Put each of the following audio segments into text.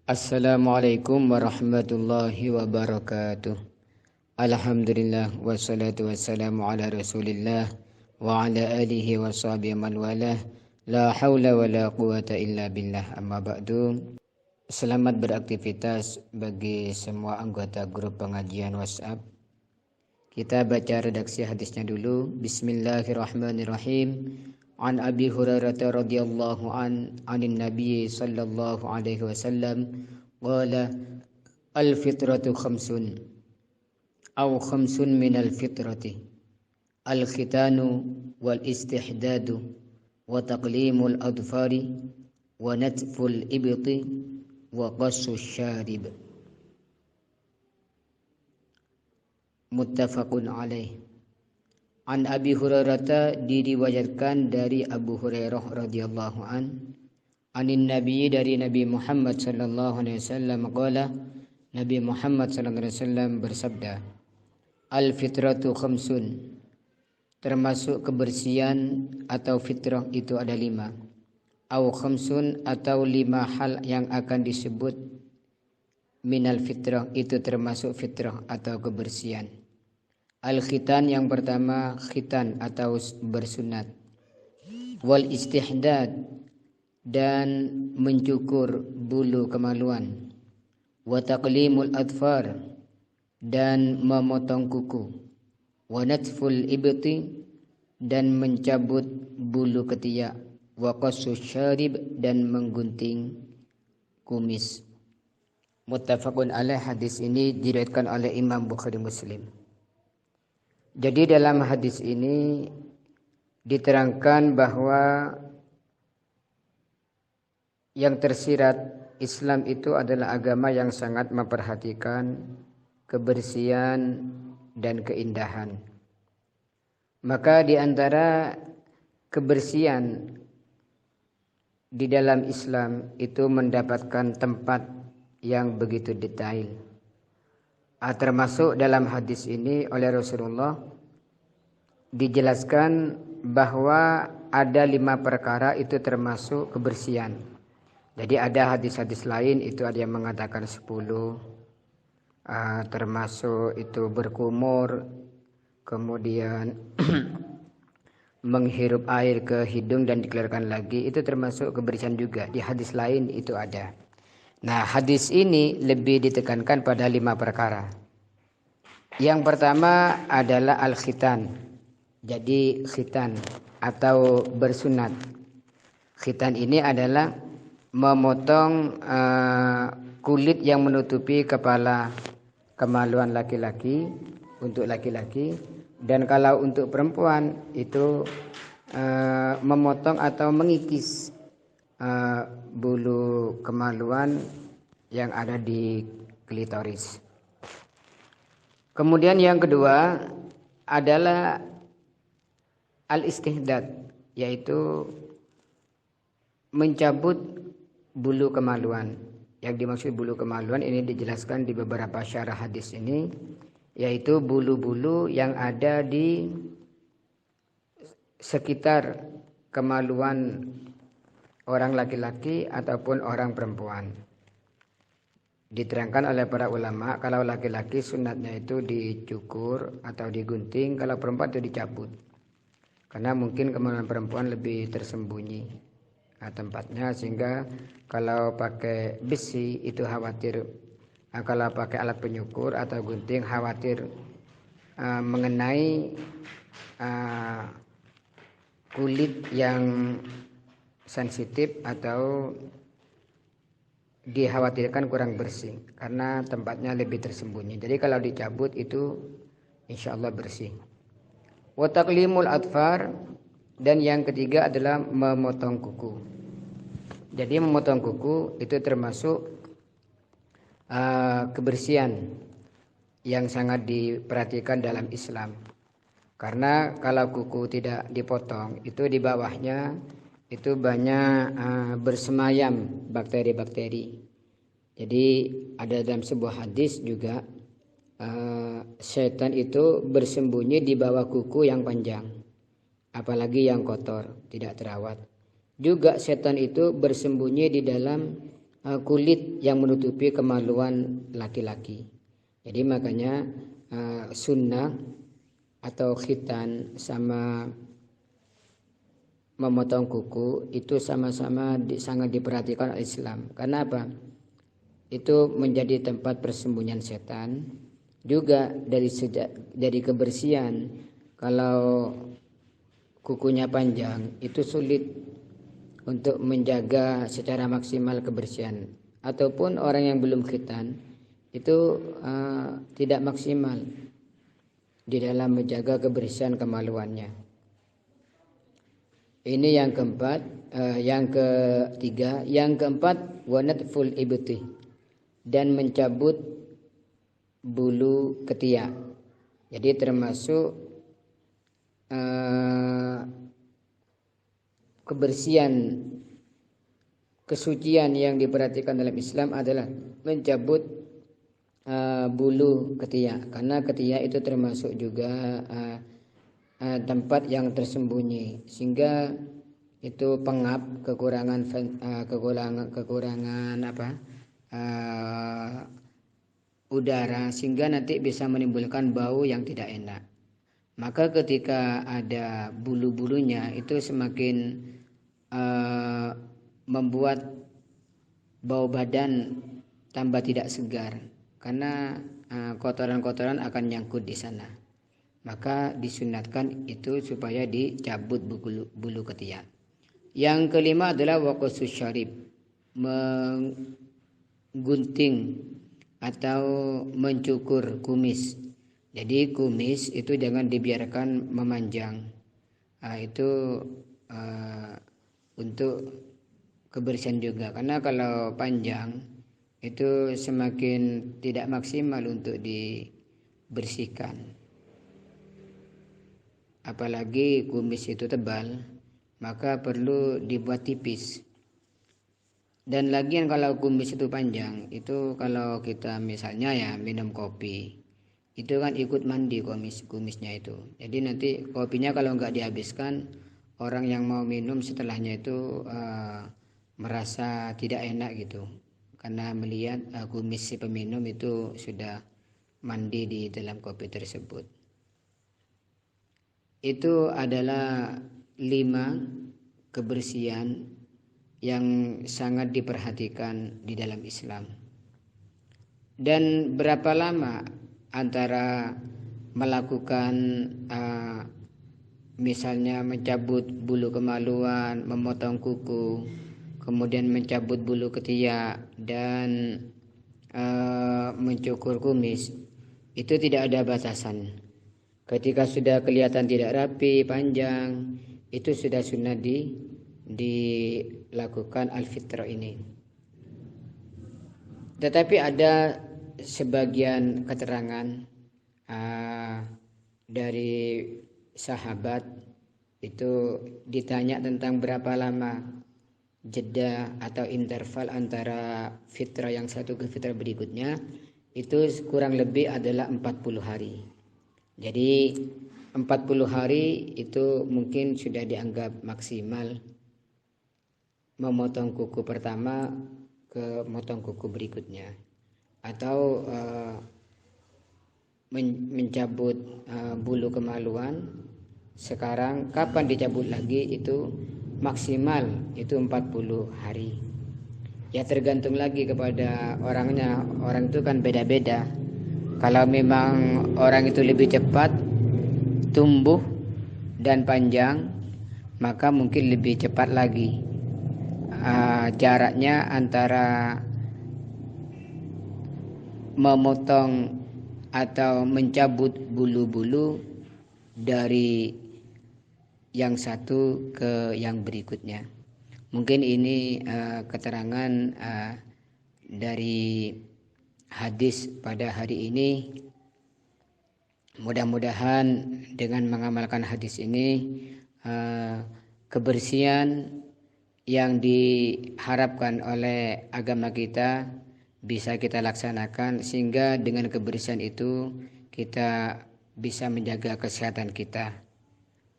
Assalamualaikum warahmatullahi wabarakatuh. Alhamdulillah wassalatu wassalamu ala Rasulillah wa ala alihi wa sahbihi man walah. La haula wa la quwata illa billah. Amma ba'du. Selamat beraktivitas bagi semua anggota grup pengajian WhatsApp. Kita baca redaksi hadisnya dulu. Bismillahirrahmanirrahim. An Abi Hurairah radhiyallahu anin Nabi sallallahu alaihi wasallam qala al-fitratu khamsun aw khamsun min al-fitrati al-khitanu wal istihdadu wa taqlimul adfari wa natful ibti wa qassu syarib. Muttafaqun alaih. An Abi Hurairah, diriwayatkan dari Abu Hurairah radhiyallahu anin Nabi, dari Nabi Muhammad sallallahu alaihi wasallam qala, Nabi Muhammad sallallahu alaihi wasallam bersabda, al fitratu khamsun, termasuk kebersihan atau fitrah itu ada 5, au khamsun atau 5 hal yang akan disebut minal fitrah, itu termasuk fitrah atau kebersihan. Al-khitan, yang pertama khitan atau bersunat. Wal istihdad, dan mencukur bulu kemaluan. Wa taqlimul adfar, dan memotong kuku. Wa natful ibti, dan mencabut bulu ketiak. Wa qassu syarib, dan menggunting kumis. Muttafaqun alaih. Hadis ini diriwayatkan oleh Imam Bukhari Muslim. Jadi dalam hadis ini diterangkan bahwa yang tersirat Islam itu adalah agama yang sangat memperhatikan kebersihan dan keindahan. Maka di antara kebersihan di dalam Islam itu mendapatkan tempat yang begitu detail. Termasuk dalam hadis ini oleh Rasulullah dijelaskan bahwa ada 5 perkara itu termasuk kebersihan. Jadi ada hadis-hadis lain itu ada yang mengatakan 10, termasuk itu berkumur, kemudian menghirup air ke hidung dan dikeluarkan lagi, itu termasuk kebersihan juga. Di hadis lain itu ada. Nah, hadis ini lebih ditekankan pada 5 perkara. Yang pertama adalah al-khitan. Jadi khitan atau bersunat. Khitan ini adalah memotong kulit yang menutupi kepala kemaluan laki-laki untuk laki-laki, dan kalau untuk perempuan itu memotong atau mengikis bulu kemaluan yang ada di klitoris. Kemudian yang kedua adalah al-istihdad, yaitu mencabut bulu kemaluan. Yang dimaksud bulu kemaluan ini dijelaskan di beberapa syarah hadis ini, yaitu bulu-bulu yang ada di sekitar kemaluan orang laki-laki ataupun orang perempuan. Diterangkan oleh para ulama, kalau laki-laki sunatnya itu dicukur atau digunting, kalau perempuan itu dicabut. Karena mungkin kemaluan perempuan lebih tersembunyi tempatnya, sehingga kalau pakai besi itu khawatir, kalau pakai alat penyukur atau gunting khawatir mengenai kulit yang sensitif atau dikhawatirkan kurang bersih karena tempatnya lebih tersembunyi. Jadi kalau dicabut itu insya Allah bersih. Wa taqlimul adfar, dan yang ketiga adalah memotong kuku. Jadi memotong kuku itu termasuk kebersihan yang sangat diperhatikan dalam Islam. Karena kalau kuku tidak dipotong itu di bawahnya itu banyak bersemayam bakteri-bakteri. Jadi ada dalam sebuah hadis juga setan itu bersembunyi di bawah kuku yang panjang, apalagi yang kotor, tidak terawat. Juga setan itu bersembunyi di dalam kulit yang menutupi kemaluan laki-laki. Jadi makanya sunnah atau khitan sama memotong kuku itu sama-sama sangat diperhatikan oleh Islam. Karena apa? Itu menjadi tempat persembunyian setan. Juga dari kebersihan, kalau kukunya panjang itu sulit untuk menjaga secara maksimal kebersihan. Ataupun orang yang belum khitan itu tidak maksimal di dalam menjaga kebersihan kemaluannya. Ini yang keempat. Yang ketiga, yang keempat, wanatful ibti, dan mencabut bulu ketiak. Jadi termasuk kebersihan, kesucian yang diperhatikan dalam Islam adalah mencabut bulu ketiak, karena ketiak itu termasuk juga tempat yang tersembunyi, sehingga itu pengap, kekurangan udara, sehingga nanti bisa menimbulkan bau yang tidak enak. Maka ketika ada bulu-bulunya itu semakin membuat bau badan tambah tidak segar, karena kotoran-kotoran akan nyangkut di sana. Maka disunatkan itu supaya dicabut bulu ketiak. Yang kelima adalah waqasus syarib, menggunting atau mencukur kumis. Jadi kumis itu jangan dibiarkan memanjang. Itu untuk kebersihan juga, karena kalau panjang itu semakin tidak maksimal untuk dibersihkan. Apalagi kumis itu tebal, maka perlu dibuat tipis. Dan lagian kalau kumis itu panjang, itu kalau kita misalnya ya minum kopi, itu kan ikut mandi kumisnya itu. Jadi nanti kopinya kalau nggak dihabiskan, orang yang mau minum setelahnya itu merasa tidak enak gitu, karena melihat kumis si peminum itu sudah mandi di dalam kopi tersebut. Itu adalah 5 kebersihan yang sangat diperhatikan di dalam Islam. Dan berapa lama antara melakukan misalnya mencabut bulu kemaluan, memotong kuku, kemudian mencabut bulu ketiak, dan mencukur kumis, itu tidak ada batasan. Ketika sudah kelihatan tidak rapi, panjang, itu sudah sunnah dilakukan al-fitrah ini. Tetapi ada sebagian keterangan dari sahabat itu ditanya tentang berapa lama jeda atau interval antara fitrah yang satu ke fitrah berikutnya, itu kurang lebih adalah 40 hari. Jadi 40 hari itu mungkin sudah dianggap maksimal memotong kuku pertama ke motong kuku berikutnya, atau mencabut bulu kemaluan. Sekarang kapan dicabut lagi itu maksimal itu 40 hari. Ya tergantung lagi kepada orangnya. Orang itu kan beda-beda. Kalau memang orang itu lebih cepat tumbuh dan panjang, maka mungkin lebih cepat lagi jaraknya antara memotong atau mencabut bulu-bulu dari yang satu ke yang berikutnya. Mungkin ini keterangan dari hadis pada hari ini. Mudah-mudahan dengan mengamalkan hadis ini kebersihan yang diharapkan oleh agama kita bisa kita laksanakan, sehingga dengan kebersihan itu kita bisa menjaga kesehatan kita.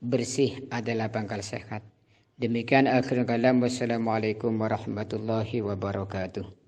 Bersih adalah pangkal sehat. Demikian akhir kalam. Wassalamualaikum warahmatullahi wabarakatuh.